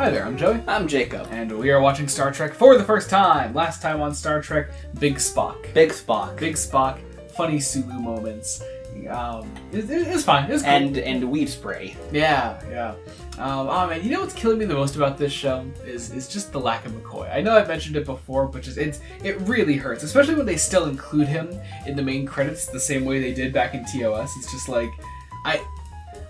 Hi there, I'm Joey. I'm Jacob. And we are watching Star Trek for the first time. Last time on Star Trek, Big Spock. Big Spock. Big Spock, funny Sulu moments. It was fine. It was cool. And weed spray. Yeah. Oh man, you know what's killing me the most about this show is just the lack of McCoy. I know I've mentioned it before, but it really hurts, especially when they still include him in the main credits the same way they did back in TOS. It's just like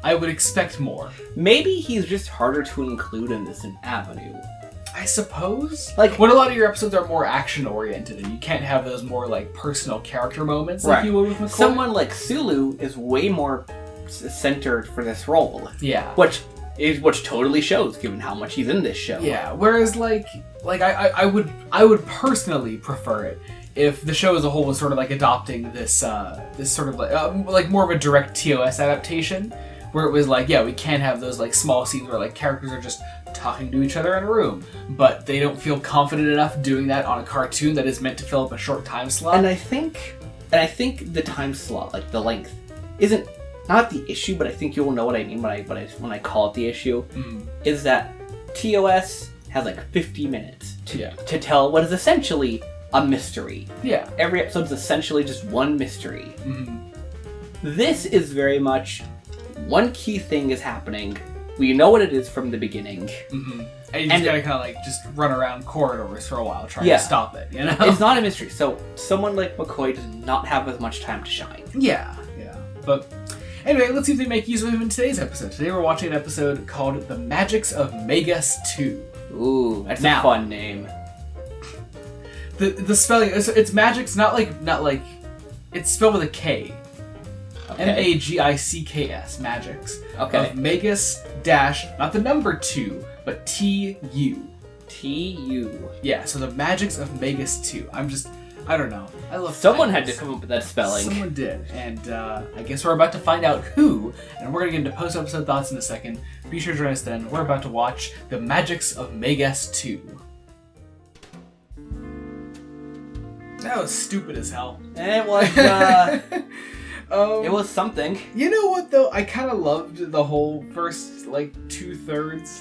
I would expect more. Maybe he's just harder to include in this avenue. I suppose. Like, when a lot of your episodes are more action-oriented and you can't have those more, like, personal character moments like you would with McCoy. Someone like Sulu is way more centered for this role. Yeah. Which totally shows, given how much he's in this show. Yeah, whereas, I would personally prefer it if the show as a whole was sort of, like, adopting this sort of, like more of a direct TOS adaptation, where it was like, yeah, we can have those, like, small scenes where, like, characters are just talking to each other in a room, but they don't feel confident enough doing that on a cartoon that is meant to fill up a short time slot. And I think the time slot, like the length, isn't not the issue, but I think you'll know what I mean when I call it the issue. Is that TOS has like 50 minutes to tell what is essentially a mystery. Yeah. Every episode's essentially just one mystery. This is very much one key thing is happening. We know what it is from the beginning. And you just gotta kind of like just run around corridors for a while trying to stop it, you know? It's not a mystery, so someone like McCoy does not have as much time to shine. Yeah. But anyway, let's see if they make use of him in today's episode. Today we're watching an episode called The Magicks of Magicks 2. Ooh, that's a fun name. The spelling, it's Magicks, not like, it's spelled with a K. Okay. Magicks, Magicks. Okay. Of Magus dash, not the number 2, but TU. TU. Yeah, so the Magicks of Magus 2. I don't know. I love Someone had to come up with that spelling. Someone did. And I guess we're about to find out who, and we're going to get into post-episode thoughts in a second. Be sure to join us then. We're about to watch The Magicks of Magus 2. That was stupid as hell. It was, it was something. You know what, though? I kind of loved the whole first, like, 2/3.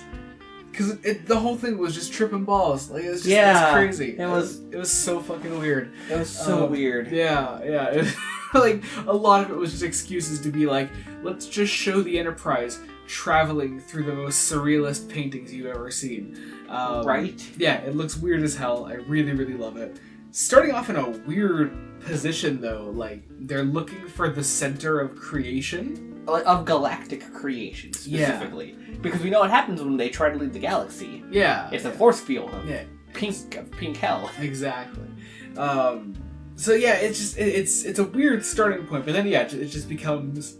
Because the whole thing was just tripping balls. Like, it was just it's crazy. It was so fucking weird. It was so weird. Yeah. It was, like, a lot of it was just excuses to be like, let's just show the Enterprise traveling through the most surrealist paintings you've ever seen. Right? Yeah, it looks weird as hell. I really, really love it. Starting off in a weird position, though, like, they're looking for the center of creation. Like, of galactic creation, specifically. Yeah. Because we know what happens when they try to leave the galaxy. Yeah. It's a force field of pink hell. Exactly. So yeah, it's a weird starting point, but then it just becomes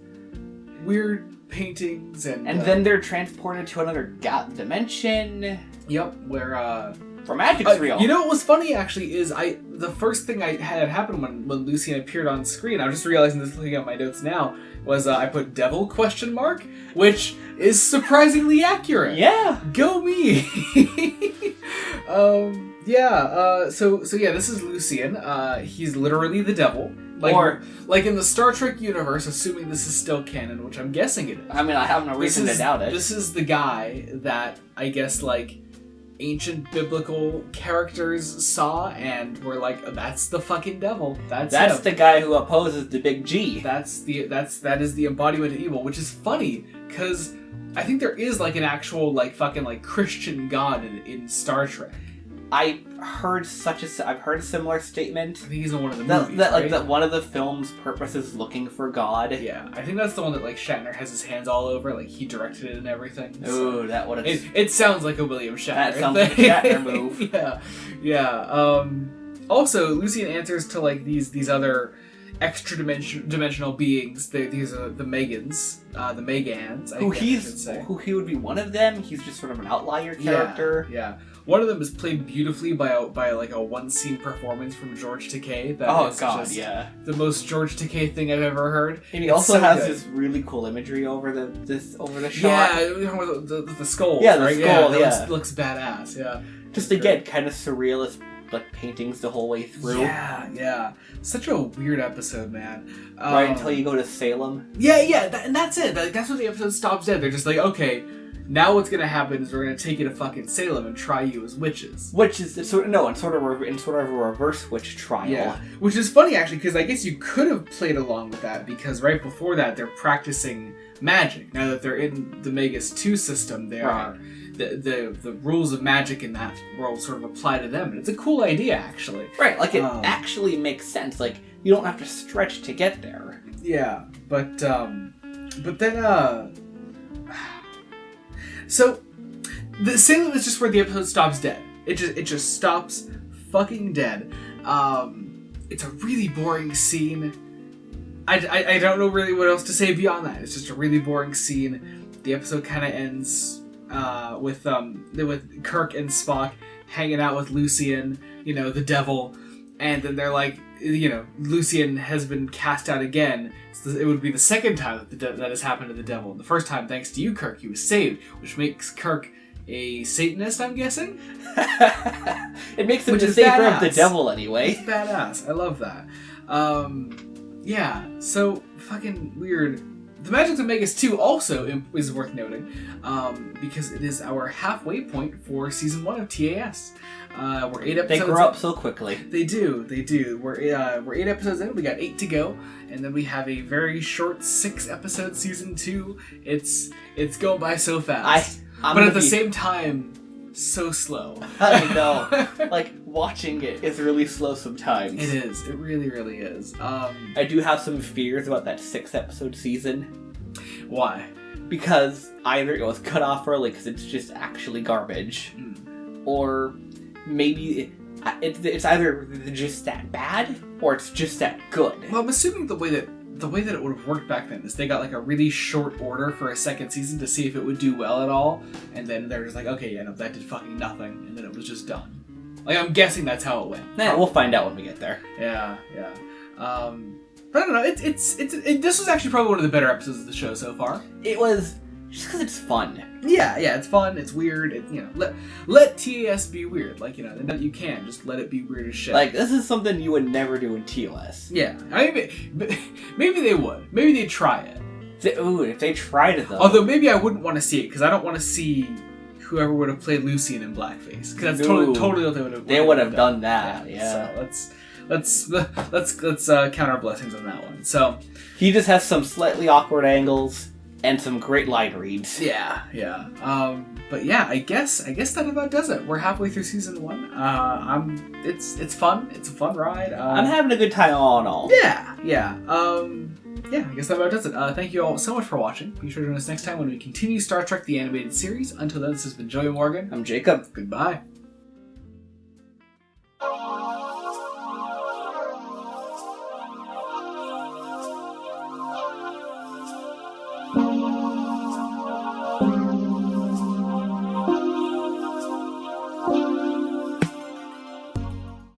weird paintings and then they're transported to another dimension. Yep, where for magic's real. You know what was funny actually is the first thing I had happen when Lucien appeared on screen, I was just realizing this looking at my notes now, was I put devil ? Which is surprisingly accurate. Yeah. Go me. So this is Lucien. He's literally the devil. Like in the Star Trek universe, assuming this is still canon, which I'm guessing it is. I mean, I have no reason to doubt it. This is the guy that I guess like ancient biblical characters saw and were like, that's the fucking devil. That's him. The guy who opposes the big G. That is the embodiment of evil, which is funny because I think there is like an actual like fucking like Christian god in Star Trek. I've heard a similar statement. I think he's in one of the movies, that one of the film's purpose is looking for God. Yeah, I think that's the one that like Shatner has his hands all over, like he directed it and everything. Ooh, that would have. It sounds like a William Shatner. That sounds like a Shatner move. Yeah. Also, Lucien answers to like these other extra dimensional beings. These are the Megans, the Megans. Who he would be one of them. He's just sort of an outlier character. Yeah. One of them is played beautifully by like a one-scene performance from George Takei. The most George Takei thing I've ever heard. And he also has this really cool imagery over the shot. Yeah, the skulls. Yeah, the right? skull. That looks badass. Yeah, just again, kind of surrealist like paintings the whole way through. Yeah. Such a weird episode, man. Right until you go to Salem. Yeah, and that's it. That's when the episode stops dead. They're just like, okay. Now what's gonna happen is we're gonna take you to fucking Salem and try you as witches. Which is in sort of a reverse witch trial. Yeah, which is funny actually, because I guess you could have played along with that, because right before that they're practicing magic. Now that they're in the Magicks 2 system, they are the rules of magic in that world sort of apply to them, and it's a cool idea actually. Right, like it actually makes sense. Like you don't have to stretch to get there. Yeah, but then so the Salem is just where the episode stops dead. It just stops fucking dead. It's a really boring scene. I don't know really what else to say beyond that. It's just a really boring scene. The episode kind of ends with Kirk and Spock hanging out with Lucien, the devil, and then they're like, Lucien has been cast out again. So it would be the second time that has happened to the devil. The first time, thanks to you, Kirk, he was saved, which makes Kirk a Satanist, I'm guessing. It makes him the savior of the devil anyway. It's badass. I love that. Yeah, so fucking weird. The Magicks of Magicks 2 also is worth noting, because it is our halfway point for season 1 of TAS. We're 8 episodes. They grow up so quickly. They do. We're 8 episodes in. We got 8 to go, and then we have a very short 6-episode season 2. It's going by so fast, but at the same time, so slow. I know. Like watching it is really slow sometimes. It is. It really, really is. I do have some fears about that 6-episode season. Why? Because either it was cut off early because it's just actually garbage, or maybe it's either just that bad or it's just that good. Well, I'm assuming the way that it would have worked back then is they got like a really short order for a second season to see if it would do well at all, and then they're just like, okay, yeah, no, that did fucking nothing, and then it was just done. Like, I'm guessing that's how it went. Yeah, we'll find out when we get there. Yeah. But I don't know. This was actually probably one of the better episodes of the show so far. It was just because it's fun. Yeah, it's fun. It's weird. Let TAS be weird. Like, you can just let it be weird as shit. Like, this is something you would never do in TOS. Yeah, I mean, maybe they would. Maybe they'd try it. If they tried it though. Although maybe I wouldn't want to see it because I don't want to see whoever would have played Lucien in blackface, because that's totally what they would have. They would have done that. Yeah. So let's count our blessings on that one. So he just has some slightly awkward angles and some great line reads. Yeah. But yeah, I guess that about does it. We're halfway through season 1. It's fun. It's a fun ride. I'm having a good time all in all. Yeah. Yeah, I guess that about does it. Thank you all so much for watching. Be sure to join us next time when we continue Star Trek the Animated Series. Until then, this has been Joey Morgan. I'm Jacob. Goodbye.